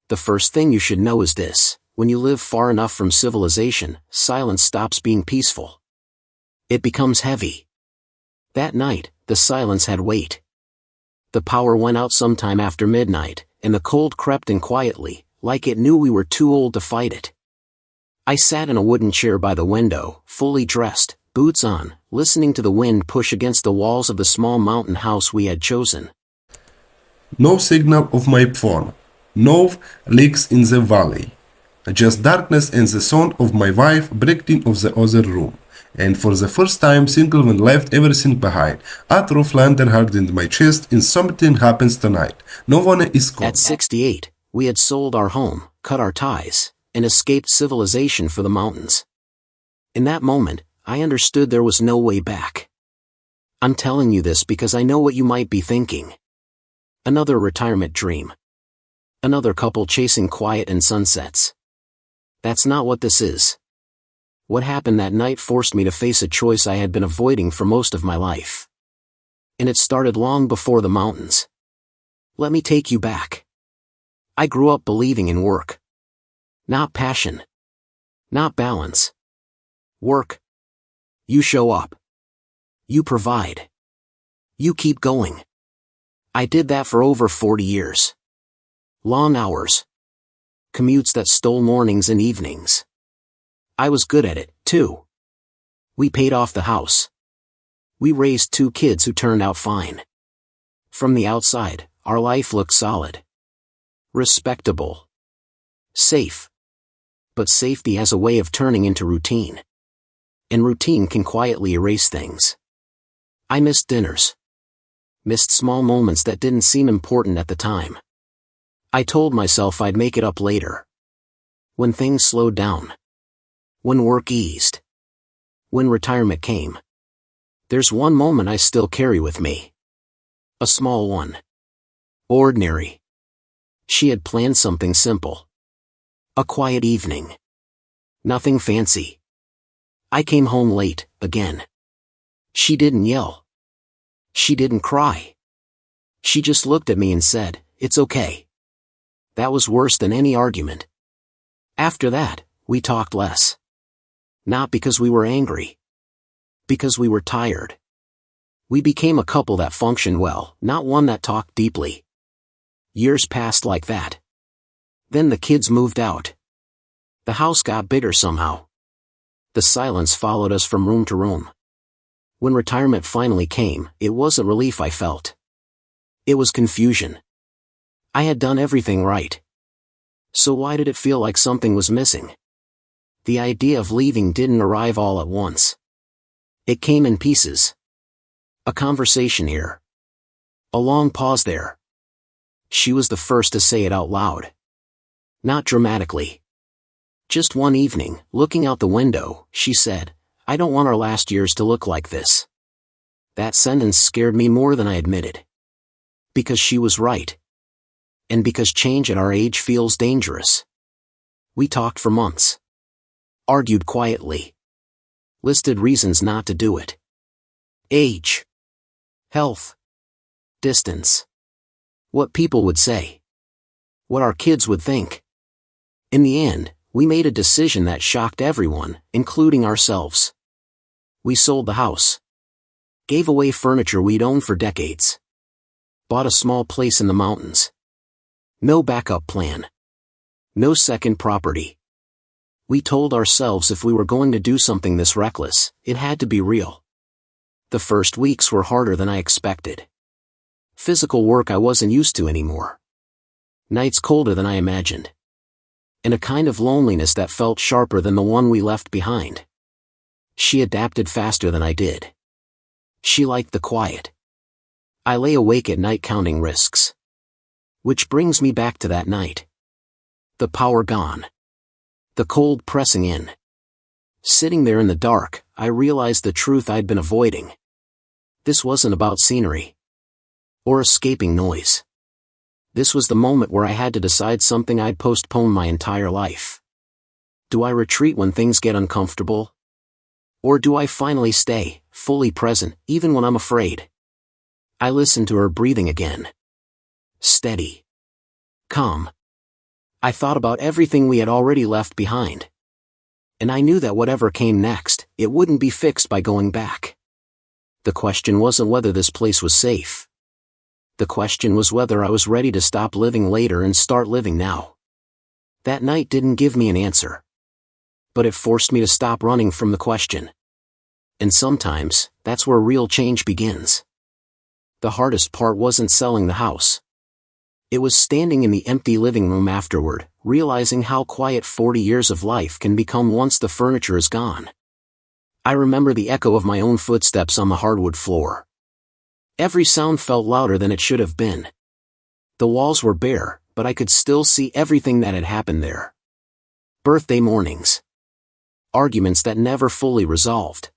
The first thing you should know is this: when you live far enough from civilization, silence stops being peaceful. It becomes heavy. That night, the silence had weight. The power went out sometime after midnight, and the cold crept in quietly, like it knew we were too old to fight it. I sat in a wooden chair by the window, fully dressed, boots on, listening to the wind push against the walls of the small mountain house we had chosen. No signal of my phone. No leaks in the valley. Just darkness and the sound of my wife breathing of the other room. And for the first time, Singleman left everything behind. A true Flander hardened my chest, and something happens tonight. No one is called. At 68, we had sold our home, cut our ties, and escaped civilization for the mountains. In that moment, I understood there was no way back. I'm telling you this because I know what you might be thinking. Another retirement dream. Another couple chasing quiet and sunsets. That's not what this is. What happened that night forced me to face a choice I had been avoiding for most of my life. And it started long before the mountains. Let me take you back. I grew up believing in work. Not passion. Not balance. Work. You show up. You provide. You keep going. I did that for over 40 years. Long hours. Commutes that stole mornings and evenings. I was good at it, too. We paid off the house. We raised 2 kids who turned out fine. From the outside, our life looked solid. Respectable. Safe. But safety has a way of turning into routine. And routine can quietly erase things. I missed dinners. Missed small moments that didn't seem important at the time. I told myself I'd make it up later. When things slowed down. When work eased. When retirement came. There's one moment I still carry with me. A small one. Ordinary. She had planned something simple. A quiet evening. Nothing fancy. I came home late, again. She didn't yell. She didn't cry. She just looked at me and said, "It's okay." That was worse than any argument. After that, we talked less. Not because we were angry. Because we were tired. We became a couple that functioned well, not one that talked deeply. Years passed like that. Then the kids moved out. The house got bigger somehow. The silence followed us from room to room. When retirement finally came, it wasn't relief I felt. It was confusion. I had done everything right. So why did it feel like something was missing? The idea of leaving didn't arrive all at once. It came in pieces. A conversation here. A long pause there. She was the first to say it out loud. Not dramatically. Just one evening, looking out the window, she said, "I don't want our last years to look like this." That sentence scared me more than I admitted. Because she was right. And because change at our age feels dangerous. We talked for months. Argued quietly. Listed reasons not to do it. Age. Health. Distance. What people would say. What our kids would think. In the end, we made a decision that shocked everyone, including ourselves. We sold the house. Gave away furniture we'd owned for decades. Bought a small place in the mountains. No backup plan. No second property. We told ourselves if we were going to do something this reckless, it had to be real. The first weeks were harder than I expected. Physical work I wasn't used to anymore. Nights colder than I imagined. And a kind of loneliness that felt sharper than the one we left behind. She adapted faster than I did. She liked the quiet. I lay awake at night counting risks. Which brings me back to that night. The power gone. The cold pressing in. Sitting there in the dark, I realized the truth I'd been avoiding. This wasn't about scenery. Or escaping noise. This was the moment where I had to decide something I'd postponed my entire life. Do I retreat when things get uncomfortable? Or do I finally stay, fully present, even when I'm afraid? I listened to her breathing again. Steady. Calm. I thought about everything we had already left behind. And I knew that whatever came next, it wouldn't be fixed by going back. The question wasn't whether this place was safe. The question was whether I was ready to stop living later and start living now. That night didn't give me an answer. But it forced me to stop running from the question. And sometimes, that's where real change begins. The hardest part wasn't selling the house. It was standing in the empty living room afterward, realizing how quiet 40 years of life can become once the furniture is gone. I remember the echo of my own footsteps on the hardwood floor. Every sound felt louder than it should have been. The walls were bare, but I could still see everything that had happened there. Birthday mornings. Arguments that never fully resolved.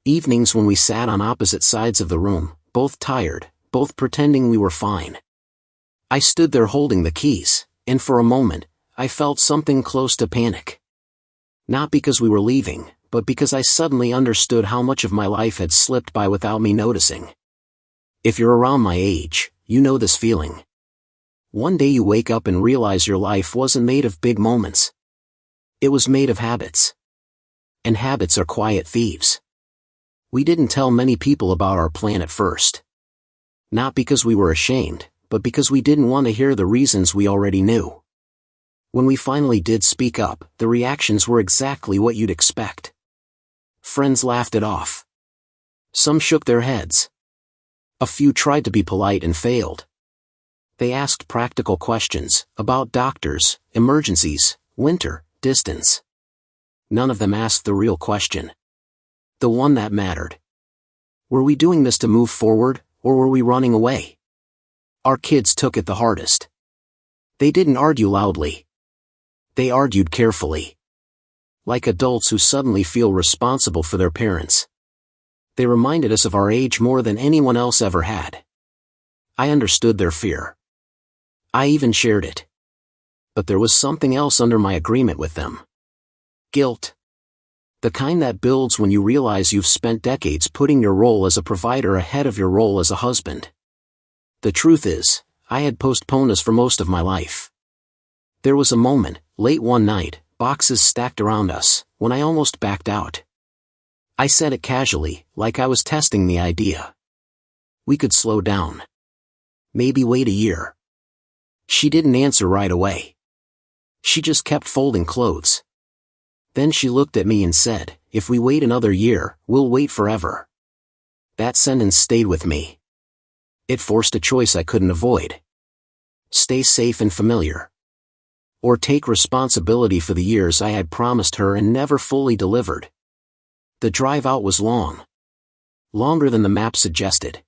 Evenings when we sat on opposite sides of the room, both tired, both pretending we were fine. I stood there holding the keys, and for a moment, I felt something close to panic. Not because we were leaving, but because I suddenly understood how much of my life had slipped by without me noticing. If you're around my age, you know this feeling. One day you wake up and realize your life wasn't made of big moments. It was made of habits. And habits are quiet thieves. We didn't tell many people about our plan at first. Not because we were ashamed, but because we didn't want to hear the reasons we already knew. When we finally did speak up, the reactions were exactly what you'd expect. Friends laughed it off. Some shook their heads. A few tried to be polite and failed. They asked practical questions, about doctors, emergencies, winter, distance. None of them asked the real question. The one that mattered. Were we doing this to move forward, or were we running away? Our kids took it the hardest. They didn't argue loudly. They argued carefully. Like adults who suddenly feel responsible for their parents. They reminded us of our age more than anyone else ever had. I understood their fear. I even shared it. But there was something else under my agreement with them. Guilt. The kind that builds when you realize you've spent decades putting your role as a provider ahead of your role as a husband. The truth is, I had postponed us for most of my life. There was a moment, late one night, boxes stacked around us, when I almost backed out. I said it casually, like I was testing the idea. We could slow down. Maybe wait a year. She didn't answer right away. She just kept folding clothes. Then she looked at me and said, "If we wait another year, we'll wait forever." That sentence stayed with me. It forced a choice I couldn't avoid. Stay safe and familiar. Or take responsibility for the years I had promised her and never fully delivered. The drive out was long. Longer than the map suggested.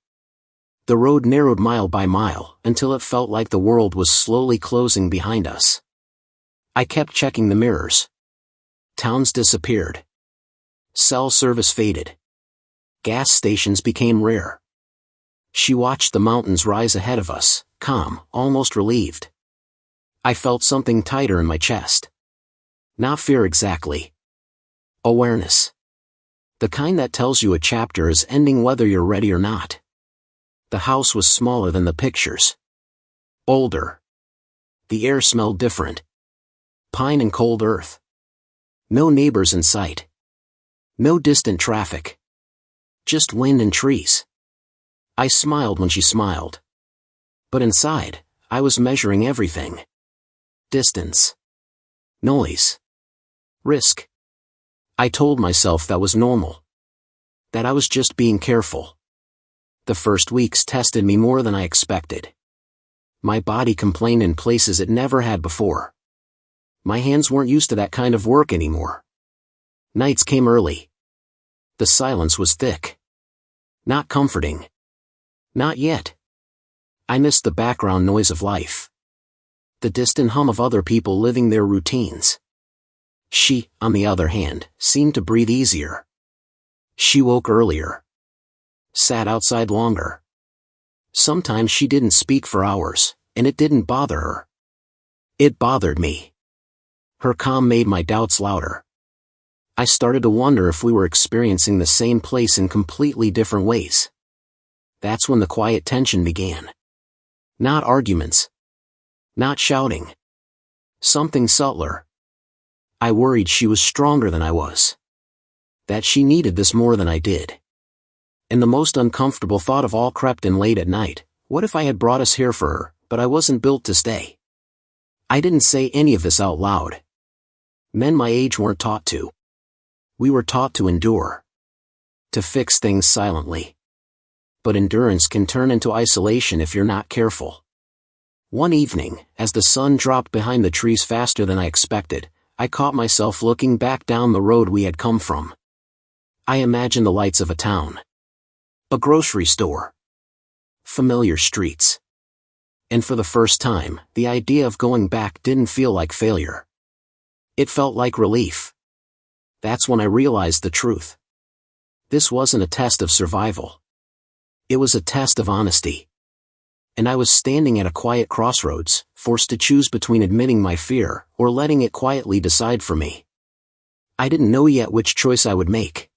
The road narrowed mile by mile, until it felt like the world was slowly closing behind us. I kept checking the mirrors. Towns disappeared. Cell service faded. Gas stations became rare. She watched the mountains rise ahead of us, calm, almost relieved. I felt something tighter in my chest. Not fear exactly. Awareness. The kind that tells you a chapter is ending whether you're ready or not. The house was smaller than the pictures. Older. The air smelled different. Pine and cold earth. No neighbors in sight. No distant traffic. Just wind and trees. I smiled when she smiled. But inside, I was measuring everything. Distance. Noise. Risk. I told myself that was normal. That I was just being careful. The first weeks tested me more than I expected. My body complained in places it never had before. My hands weren't used to that kind of work anymore. Nights came early. The silence was thick. Not comforting. Not yet. I missed the background noise of life. The distant hum of other people living their routines. She, on the other hand, seemed to breathe easier. She woke earlier. Sat outside longer. Sometimes she didn't speak for hours, and it didn't bother her. It bothered me. Her calm made my doubts louder. I started to wonder if we were experiencing the same place in completely different ways. That's when the quiet tension began. Not arguments. Not shouting. Something subtler. I worried she was stronger than I was. That she needed this more than I did. And the most uncomfortable thought of all crept in late at night. What if I had brought us here for her, but I wasn't built to stay? I didn't say any of this out loud. Men my age weren't taught to. We were taught to endure. To fix things silently. But endurance can turn into isolation if you're not careful. One evening, as the sun dropped behind the trees faster than I expected, I caught myself looking back down the road we had come from. I imagined the lights of a town. A grocery store. Familiar streets. And for the first time, the idea of going back didn't feel like failure. It felt like relief. That's when I realized the truth. This wasn't a test of survival. It was a test of honesty. And I was standing at a quiet crossroads, forced to choose between admitting my fear or letting it quietly decide for me. I didn't know yet which choice I would make.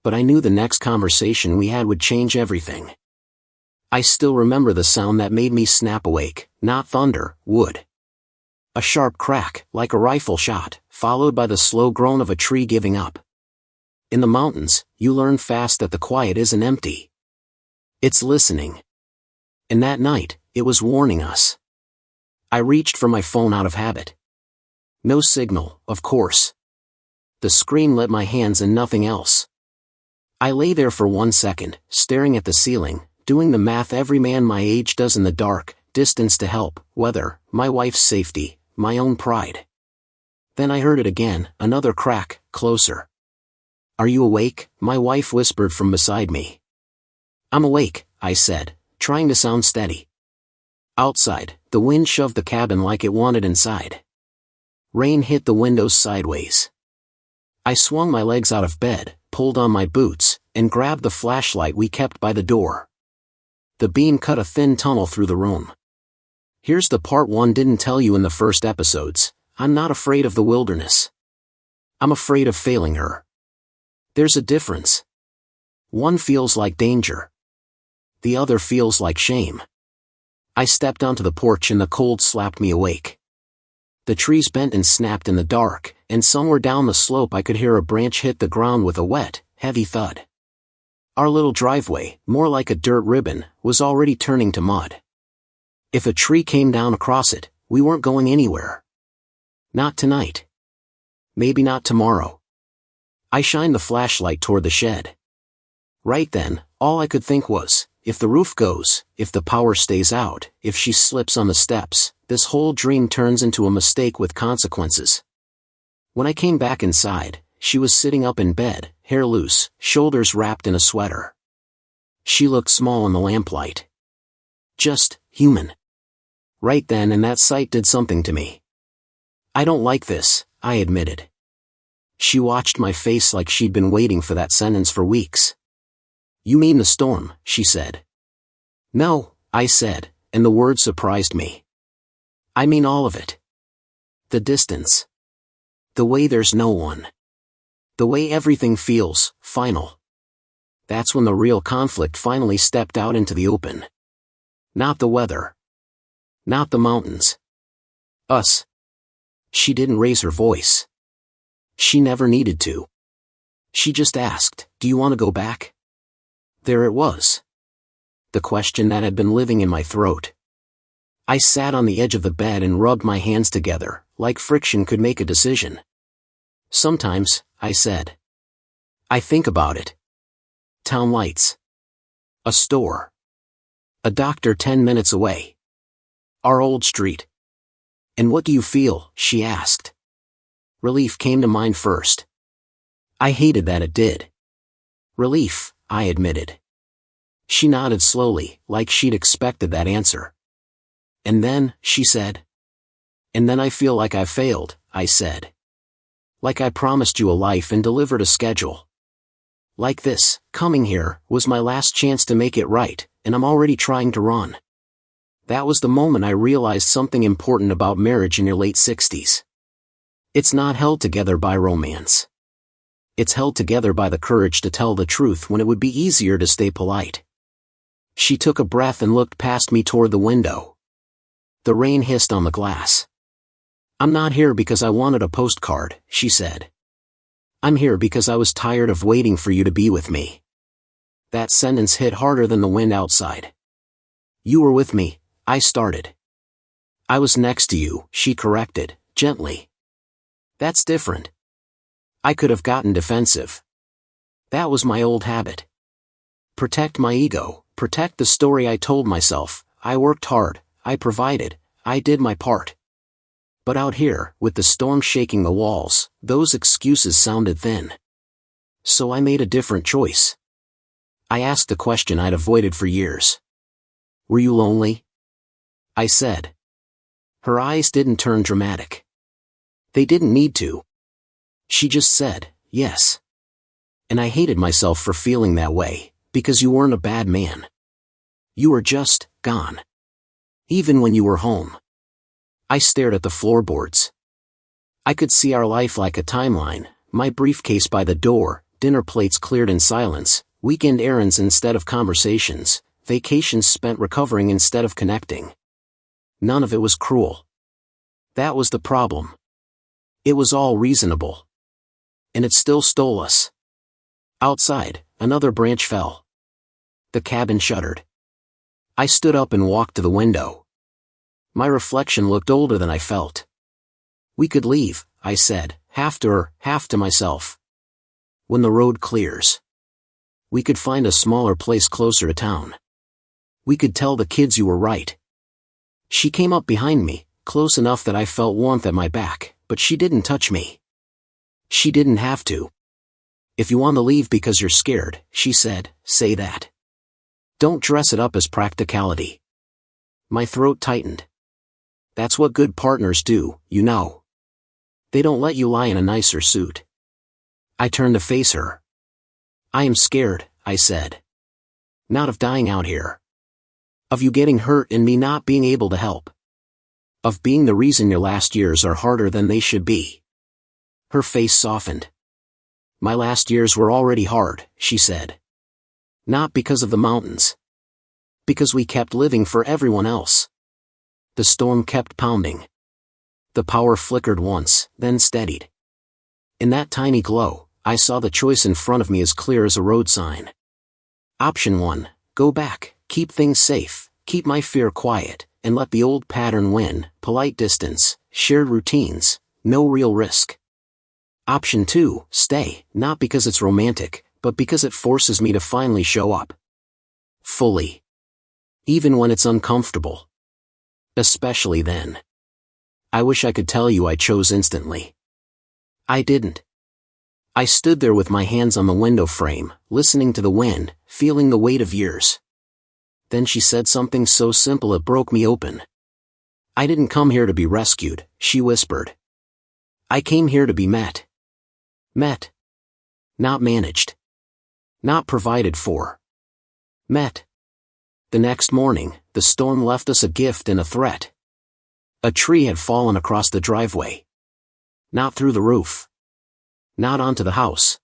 But I knew the next conversation we had would change everything. I still remember the sound that made me snap awake, not thunder, wood. A sharp crack, like a rifle shot, followed by the slow groan of a tree giving up. In the mountains, you learn fast that the quiet isn't empty. It's listening. And that night, it was warning us. I reached for my phone out of habit. No signal, of course. The screen lit my hands and nothing else. I lay there for 1 second, staring at the ceiling, doing the math every man my age does in the dark, distance to help, weather, my wife's safety, my own pride. Then I heard it again, another crack, closer. "Are you awake?" my wife whispered from beside me. "I'm awake," I said, trying to sound steady. Outside, the wind shoved the cabin like it wanted inside. Rain hit the windows sideways. I swung my legs out of bed, pulled on my boots, and grabbed the flashlight we kept by the door. The beam cut a thin tunnel through the room. Here's the part one didn't tell you in the first episodes. I'm not afraid of the wilderness. I'm afraid of failing her. There's a difference. One feels like danger. The other feels like shame. I stepped onto the porch and the cold slapped me awake. The trees bent and snapped in the dark, and somewhere down the slope I could hear a branch hit the ground with a wet, heavy thud. Our little driveway, more like a dirt ribbon, was already turning to mud. If a tree came down across it, we weren't going anywhere. Not tonight. Maybe not tomorrow. I shined the flashlight toward the shed. Right then, all I could think was, if the roof goes, if the power stays out, if she slips on the steps, this whole dream turns into a mistake with consequences. When I came back inside, she was sitting up in bed, hair loose, shoulders wrapped in a sweater. She looked small in the lamplight. Just human. Right then and that sight did something to me. "I don't like this," I admitted. She watched my face like she'd been waiting for that sentence for weeks. "You mean the storm," she said. "No," I said, and the word surprised me. "I mean all of it. The distance. The way there's no one. The way everything feels final. That's when the real conflict finally stepped out into the open. Not the weather. Not the mountains. Us." She didn't raise her voice. She never needed to. She just asked, "Do you want to go back?" There it was. The question that had been living in my throat. I sat on the edge of the bed and rubbed my hands together, like friction could make a decision. "Sometimes," I said. "I think about it. Town lights. A store. A doctor 10 minutes away. Our old street." "And what do you feel?" she asked. Relief came to mind first. I hated that it did. "Relief," I admitted. She nodded slowly, like she'd expected that answer. "And then," she said. "And then I feel like I failed," I said. "Like I promised you a life and delivered a schedule. Like this, coming here, was my last chance to make it right, and I'm already trying to run." That was the moment I realized something important about marriage in your late 60s. It's not held together by romance. It's held together by the courage to tell the truth when it would be easier to stay polite. She took a breath and looked past me toward the window. The rain hissed on the glass. I'm not here because I wanted a postcard, she said. I'm here because I was tired of waiting for you to be with me. That sentence hit harder than the wind outside. You were with me, I started. I was next to you, she corrected, gently. That's different. I could have gotten defensive. That was my old habit. Protect my ego, protect the story I told myself. I worked hard, I provided, I did my part. But out here, with the storm shaking the walls, those excuses sounded thin. So I made a different choice. I asked the question I'd avoided for years. Were you lonely? I said. Her eyes didn't turn dramatic. They didn't need to. She just said, yes. And I hated myself for feeling that way, because you weren't a bad man. You were just gone. Even when you were home. I stared at the floorboards. I could see our life like a timeline, my briefcase by the door, dinner plates cleared in silence, weekend errands instead of conversations, vacations spent recovering instead of connecting. None of it was cruel. That was the problem. It was all reasonable. And it still stole us. Outside, another branch fell. The cabin shuddered. I stood up and walked to the window. My reflection looked older than I felt. We could leave, I said, half to her, half to myself. When the road clears. We could find a smaller place closer to town. We could tell the kids you were right. She came up behind me, close enough that I felt warmth at my back, but she didn't touch me. She didn't have to. If you want to leave because you're scared, she said, say that. Don't dress it up as practicality. My throat tightened. That's what good partners do, you know. They don't let you lie in a nicer suit. I turned to face her. I am scared, I said. Not of dying out here. Of you getting hurt and me not being able to help. Of being the reason your last years are harder than they should be. Her face softened. My last years were already hard, she said. Not because of the mountains. Because we kept living for everyone else. The storm kept pounding. The power flickered once, then steadied. In that tiny glow, I saw the choice in front of me as clear as a road sign. Option 1, go back, keep things safe, keep my fear quiet, and let the old pattern win, polite distance, shared routines, no real risk. Option 2, stay, not because it's romantic, but because it forces me to finally show up. Fully. Even when it's uncomfortable. Especially then. I wish I could tell you I chose instantly. I didn't. I stood there with my hands on the window frame, listening to the wind, feeling the weight of years. Then she said something so simple it broke me open. I didn't come here to be rescued, she whispered. I came here to be met. Met. Not managed. Not provided for. Met. The next morning, the storm left us a gift and a threat. A tree had fallen across the driveway. Not through the roof. Not onto the house.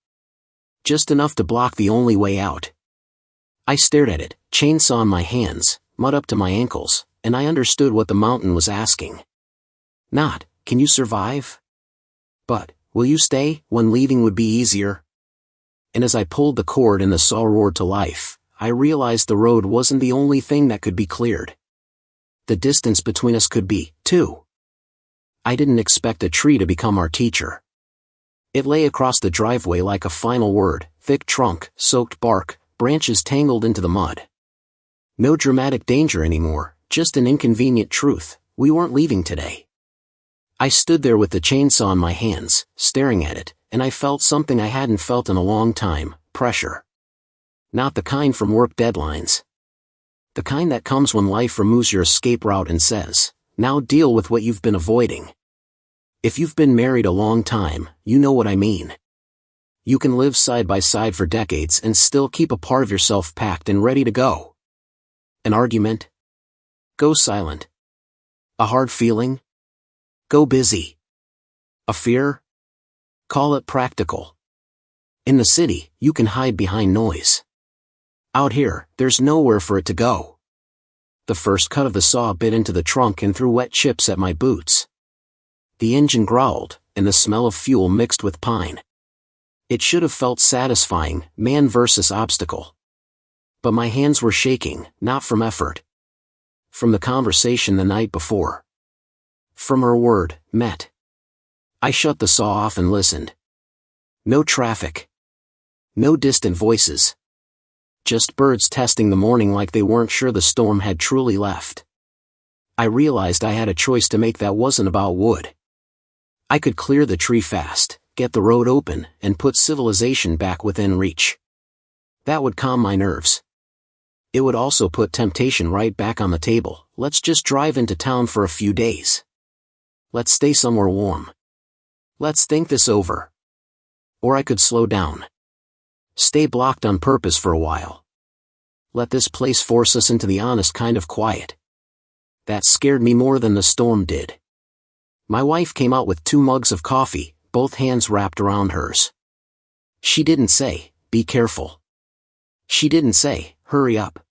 Just enough to block the only way out. I stared at it, chainsaw in my hands, mud up to my ankles, and I understood what the mountain was asking. Not, can you survive? But, will you stay, when leaving would be easier? And as I pulled the cord and the saw roared to life, I realized the road wasn't the only thing that could be cleared. The distance between us could be, too. I didn't expect a tree to become our teacher. It lay across the driveway like a final word, thick trunk, soaked bark, branches tangled into the mud. No dramatic danger anymore, just an inconvenient truth, we weren't leaving today. I stood there with the chainsaw in my hands, staring at it, and I felt something I hadn't felt in a long time, pressure. Not the kind from work deadlines. The kind that comes when life removes your escape route and says, now deal with what you've been avoiding. If you've been married a long time, you know what I mean. You can live side by side for decades and still keep a part of yourself packed and ready to go. An argument? Go silent. A hard feeling? Go busy. A fear? Call it practical. In the city, you can hide behind noise. Out here, there's nowhere for it to go. The first cut of the saw bit into the trunk and threw wet chips at my boots. The engine growled, and the smell of fuel mixed with pine. It should have felt satisfying, man versus obstacle. But my hands were shaking, not from effort. From the conversation the night before. From her word, met. I shut the saw off and listened. No traffic. No distant voices. Just birds testing the morning like they weren't sure the storm had truly left. I realized I had a choice to make that wasn't about wood. I could clear the tree fast, get the road open, and put civilization back within reach. That would calm my nerves. It would also put temptation right back on the table. Let's just drive into town for a few days. Let's stay somewhere warm. Let's think this over. Or I could slow down. Stay blocked on purpose for a while. Let this place force us into the honest kind of quiet. That scared me more than the storm did. My wife came out with 2 mugs of coffee, both hands wrapped around hers. She didn't say, "Be careful." She didn't say, "Hurry up."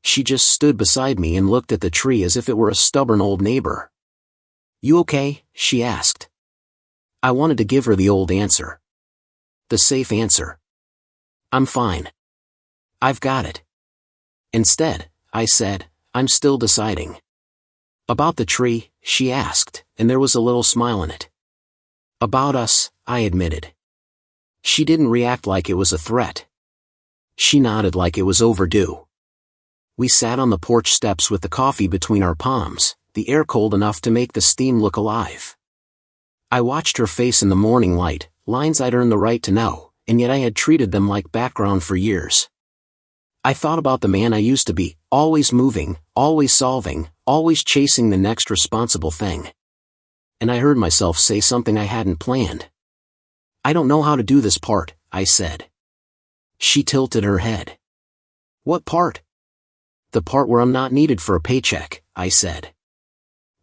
She just stood beside me and looked at the tree as if it were a stubborn old neighbor. "You okay?" she asked. I wanted to give her the old answer. The safe answer. "I'm fine. I've got it." Instead, I said, "I'm still deciding." "About the tree?" she asked, and there was a little smile in it. "About us," I admitted. She didn't react like it was a threat. She nodded like it was overdue. We sat on the porch steps with the coffee between our palms, the air cold enough to make the steam look alive. I watched her face in the morning light, lines I'd earned the right to know, and yet I had treated them like background for years. I thought about the man I used to be, always moving, always solving, always chasing the next responsible thing. And I heard myself say something I hadn't planned. "I don't know how to do this part," I said. She tilted her head. "What part?" "The part where I'm not needed for a paycheck," I said.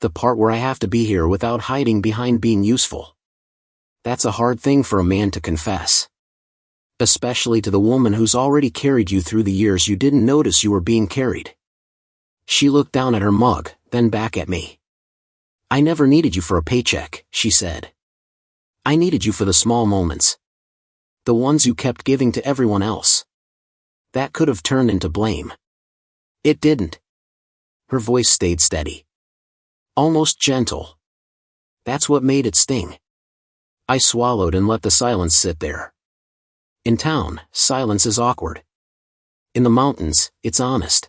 "The part where I have to be here without hiding behind being useful." That's a hard thing for a man to confess. Especially to the woman who's already carried you through the years you didn't notice you were being carried. She looked down at her mug, then back at me. "I never needed you for a paycheck," she said. "I needed you for the small moments. The ones you kept giving to everyone else." That could have turned into blame. It didn't. Her voice stayed steady. Almost gentle. That's what made it sting. I swallowed and let the silence sit there. In town, silence is awkward. In the mountains, it's honest.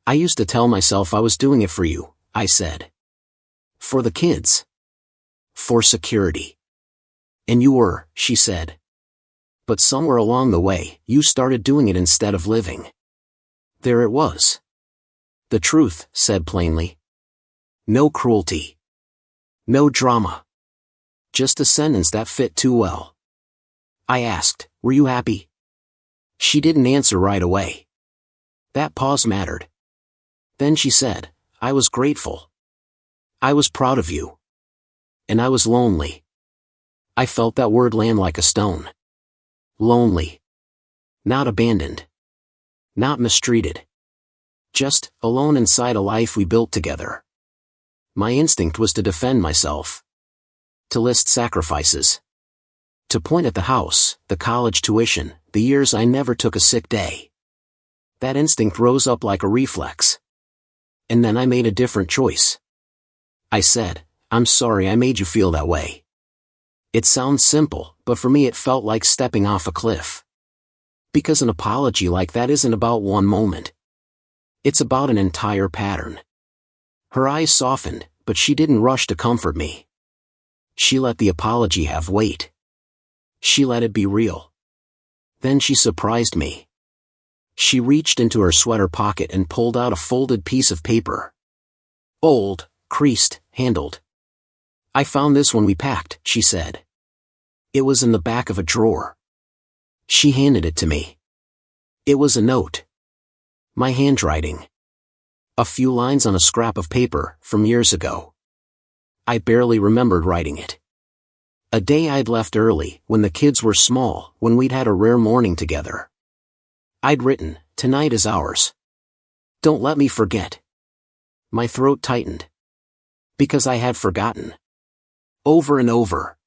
"I used to tell myself I was doing it for you," I said. "For the kids. For security." "And you were," she said. "But somewhere along the way, you started doing it instead of living." There it was. The truth, said plainly. No cruelty. No drama. Just a sentence that fit too well. I asked, "Were you happy?" She didn't answer right away. That pause mattered. Then she said, "I was grateful. I was proud of you. And I was lonely." I felt that word land like a stone. Lonely. Not abandoned. Not mistreated. Just alone inside a life we built together. My instinct was to defend myself. To list sacrifices. To point at the house, the college tuition, the years I never took a sick day. That instinct rose up like a reflex. And then I made a different choice. I said, "I'm sorry I made you feel that way." It sounds simple, but for me it felt like stepping off a cliff. Because an apology like that isn't about one moment. It's about an entire pattern. Her eyes softened, but she didn't rush to comfort me. She let the apology have weight. She let it be real. Then she surprised me. She reached into her sweater pocket and pulled out a folded piece of paper. Old, creased, handled. "I found this when we packed," she said. It was in the back of a drawer. She handed it to me. It was a note. My handwriting. A few lines on a scrap of paper, from years ago. I barely remembered writing it. A day I'd left early, when the kids were small, when we'd had a rare morning together. I'd written, "Tonight is ours. Don't let me forget." My throat tightened. Because I had forgotten. over and over.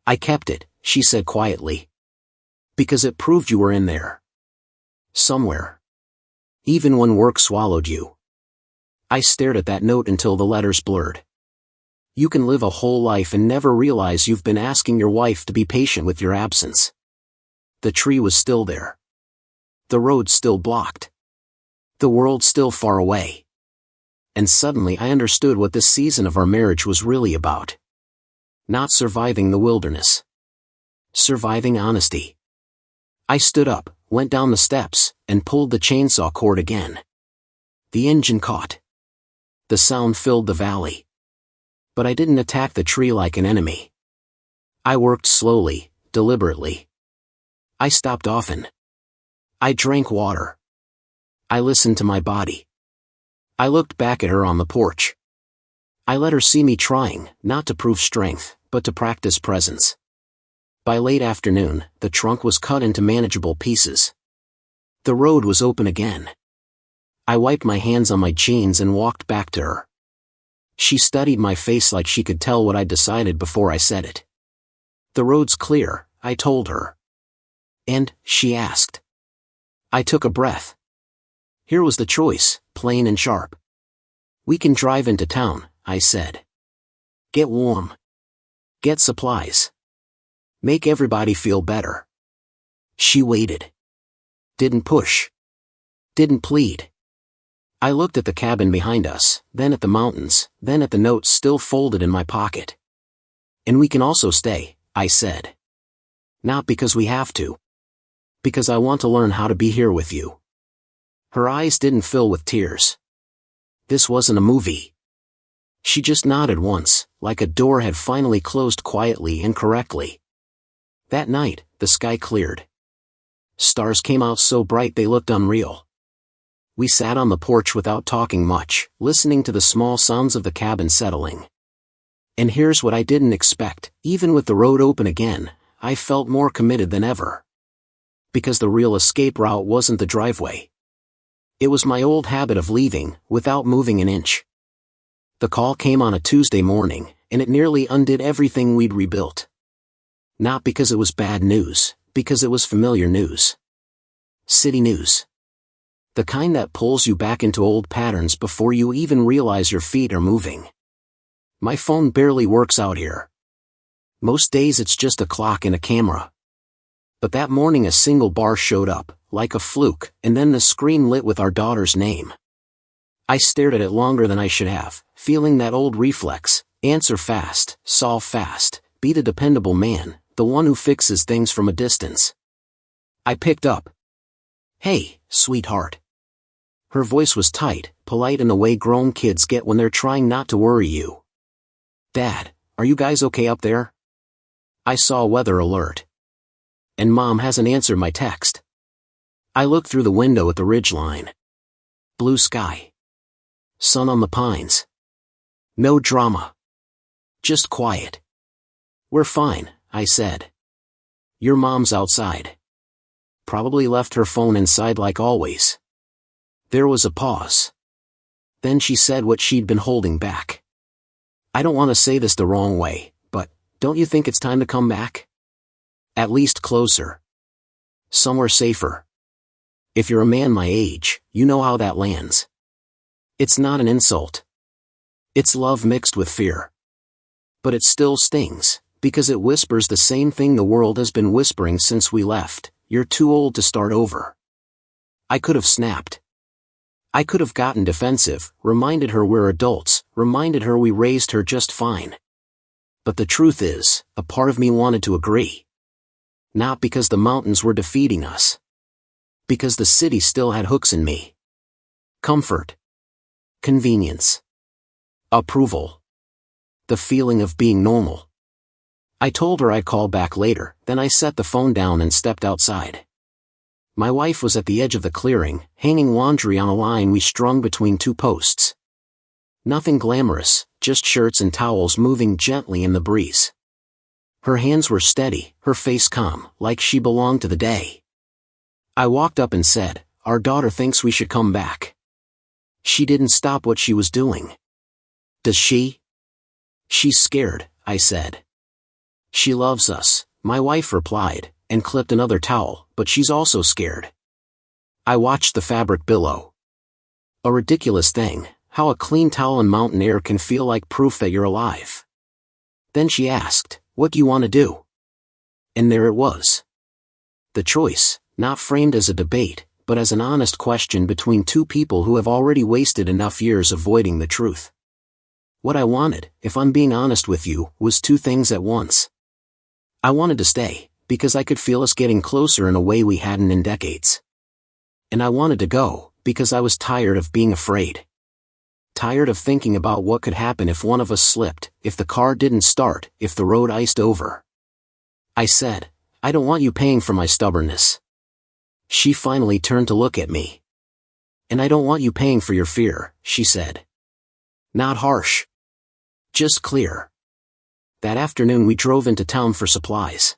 I kept it, she said quietly. Because it proved you were in there. Somewhere. Even when work swallowed you. I stared at that note until the letters blurred. You can live a whole life and never realize you've been asking your wife to be patient with your absence. The tree was still there. The road still blocked. The world still far away. And suddenly I understood what this season of our marriage was really about. Not surviving the wilderness. Surviving honesty. I stood up, went down the steps, and pulled the chainsaw cord again. The engine caught. The sound filled the valley. But I didn't attack the tree like an enemy. I worked slowly, deliberately. I stopped often. I drank water. I listened to my body. I looked back at her on the porch. I let her see me trying, not to prove strength, but to practice presence. By late afternoon, the trunk was cut into manageable pieces. The road was open again. I wiped my hands on my jeans and walked back to her. She studied my face like she could tell what I'd decided before I said it. The road's clear, I told her. And, she asked. I took a breath. Here was the choice, plain and sharp. We can drive into town, I said. Get warm. Get supplies. Make everybody feel better. She waited. Didn't push. Didn't plead. I looked at the cabin behind us, then at the mountains, then at the notes still folded in my pocket. And we can also stay, I said. Not because we have to. Because I want to learn how to be here with you. Her eyes didn't fill with tears. This wasn't a movie. She just nodded once, like a door had finally closed quietly and correctly. That night, the sky cleared. Stars came out so bright they looked unreal. We sat on the porch without talking much, listening to the small sounds of the cabin settling. And here's what I didn't expect, even with the road open again, I felt more committed than ever. Because the real escape route wasn't the driveway. It was my old habit of leaving, without moving an inch. The call came on a Tuesday morning, and it nearly undid everything we'd rebuilt. Not because it was bad news, because it was familiar news. City news. The kind that pulls you back into old patterns before you even realize your feet are moving. My phone barely works out here. Most days it's just a clock and a camera. But that morning a single bar showed up, like a fluke, and then the screen lit with our daughter's name. I stared at it longer than I should have, feeling that old reflex, answer fast, solve fast, be the dependable man, the one who fixes things from a distance. I picked up. Hey, sweetheart. Her voice was tight, polite in the way grown kids get when they're trying not to worry you. Dad, are you guys okay up there? I saw a weather alert. And Mom hasn't answered my text. I looked through the window at the ridgeline. Blue sky. Sun on the pines. No drama. Just quiet. We're fine, I said. Your mom's outside. Probably left her phone inside like always. There was a pause. Then she said what she'd been holding back. I don't want to say this the wrong way, but don't you think it's time to come back? At least closer. Somewhere safer. If you're a man my age, you know how that lands. It's not an insult. It's love mixed with fear. But it still stings, because it whispers the same thing the world has been whispering since we left: you're too old to start over. I could have snapped. I could have gotten defensive, reminded her we're adults, reminded her we raised her just fine. But the truth is, a part of me wanted to agree. Not because the mountains were defeating us. Because the city still had hooks in me. Comfort. Convenience. Approval. The feeling of being normal. I told her I'd call back later, then I set the phone down and stepped outside. My wife was at the edge of the clearing, hanging laundry on a line we strung between two posts. Nothing glamorous, just shirts and towels moving gently in the breeze. Her hands were steady, her face calm, like she belonged to the day. I walked up and said, "Our daughter thinks we should come back." She didn't stop what she was doing. Does she? She's scared, I said. She loves us, my wife replied, and clipped another towel, but she's also scared. I watched the fabric billow. A ridiculous thing, how a clean towel in mountain air can feel like proof that you're alive. Then she asked, "What do you want to do?" And there it was. The choice, not framed as a debate, but as an honest question between two people who have already wasted enough years avoiding the truth. What I wanted, if I'm being honest with you, was two things at once. I wanted to stay, because I could feel us getting closer in a way we hadn't in decades. And I wanted to go, because I was tired of being afraid. Tired of thinking about what could happen if one of us slipped, if the car didn't start, if the road iced over. I said, "I don't want you paying for my stubbornness." She finally turned to look at me. "And I don't want you paying for your fear," she said. Not harsh. Just clear. That afternoon we drove into town for supplies.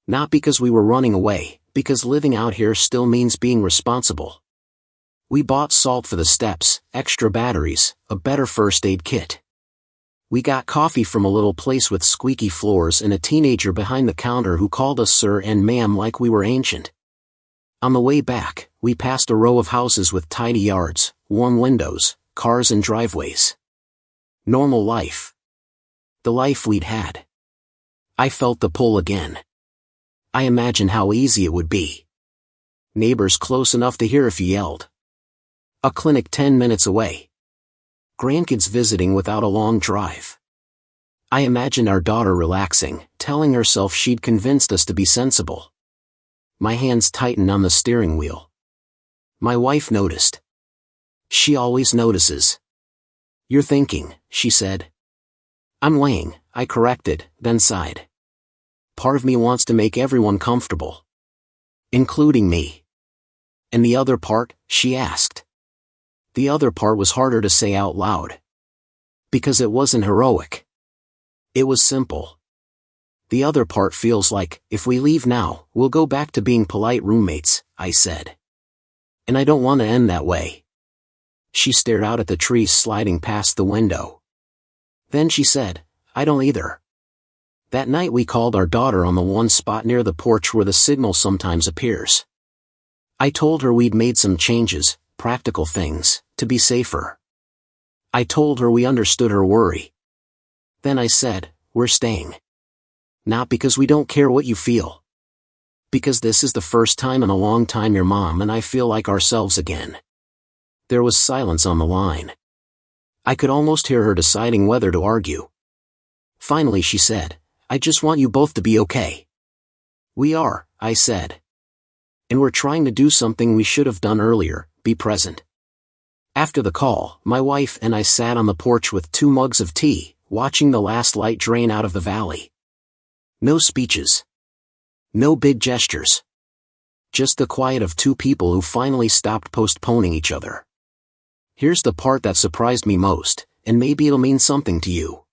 Not because we were running away, because living out here still means being responsible. We bought salt for the steps, extra batteries, a better first aid kit. We got coffee from a little place with squeaky floors and a teenager behind the counter who called us sir and ma'am like we were ancient. On the way back, we passed a row of houses with tidy yards, warm windows, cars and driveways. Normal life. The life we'd had. I felt the pull again. I imagined how easy it would be. Neighbors close enough to hear if you yelled. A clinic 10 minutes away. Grandkids visiting without a long drive. I imagined our daughter relaxing, telling herself she'd convinced us to be sensible. My hands tightened on the steering wheel. My wife noticed. She always notices. "You're thinking," she said. "I'm weighing," I corrected, then sighed. Part of me wants to make everyone comfortable. Including me. And the other part, she asked. The other part was harder to say out loud. Because it wasn't heroic. It was simple. The other part feels like, if we leave now, we'll go back to being polite roommates, I said. And I don't want to end that way. She stared out at the trees sliding past the window. Then she said, "I don't either." That night we called our daughter on the one spot near the porch where the signal sometimes appears. I told her we'd made some changes, practical things, to be safer. I told her we understood her worry. Then I said, "We're staying. Not because we don't care what you feel. Because this is the first time in a long time your mom and I feel like ourselves again." There was silence on the line. I could almost hear her deciding whether to argue. Finally she said, "I just want you both to be okay." "We are," I said. "And we're trying to do something we should have done earlier, be present." After the call, my wife and I sat on the porch with 2 mugs of tea, watching the last light drain out of the valley. No speeches. No big gestures. Just the quiet of 2 people who finally stopped postponing each other. Here's the part that surprised me most, and maybe it'll mean something to you.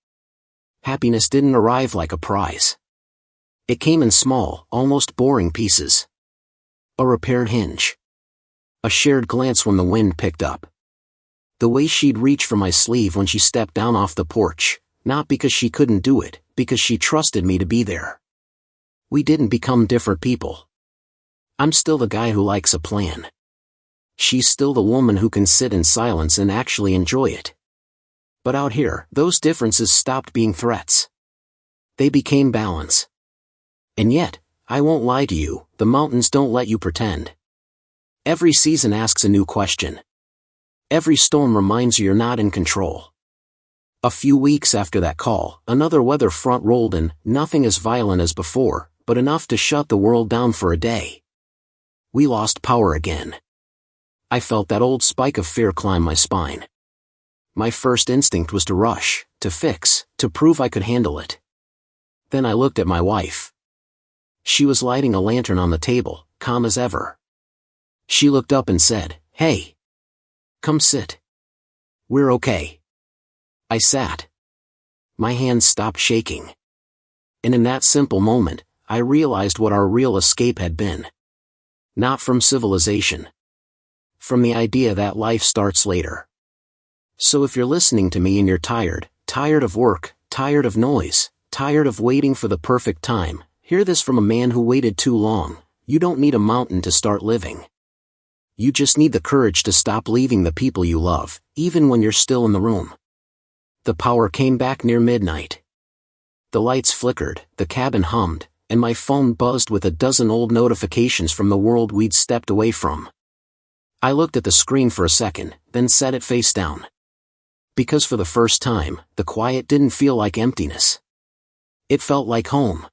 Happiness didn't arrive like a prize. It came in small, almost boring pieces. A repaired hinge. A shared glance when the wind picked up. The way she'd reach for my sleeve when she stepped down off the porch, not because she couldn't do it, because she trusted me to be there. We didn't become different people. I'm still the guy who likes a plan. She's still the woman who can sit in silence and actually enjoy it. But out here, those differences stopped being threats. They became balance. And yet, I won't lie to you, the mountains don't let you pretend. Every season asks a new question. Every storm reminds you you're not in control. A few weeks after that call, another weather front rolled in, nothing as violent as before, but enough to shut the world down for a day. We lost power again. I felt that old spike of fear climb my spine. My first instinct was to rush, to fix, to prove I could handle it. Then I looked at my wife. She was lighting a lantern on the table, calm as ever. She looked up and said, "Hey. Come sit. We're okay." I sat. My hands stopped shaking. And in that simple moment, I realized what our real escape had been. Not from civilization. From the idea that life starts later. So if you're listening to me and you're tired of work, Tired of noise, tired of waiting for the perfect time. Hear this from a man who waited too long. You don't need a mountain to start living. You just need the courage to stop leaving the people you love, even when you're still in the room. The power came back near midnight. The lights flickered, the cabin hummed, and my phone buzzed with a dozen old notifications from the world we'd stepped away from. I looked at the screen for a second, then set it face down. Because for the first time, the quiet didn't feel like emptiness. It felt like home.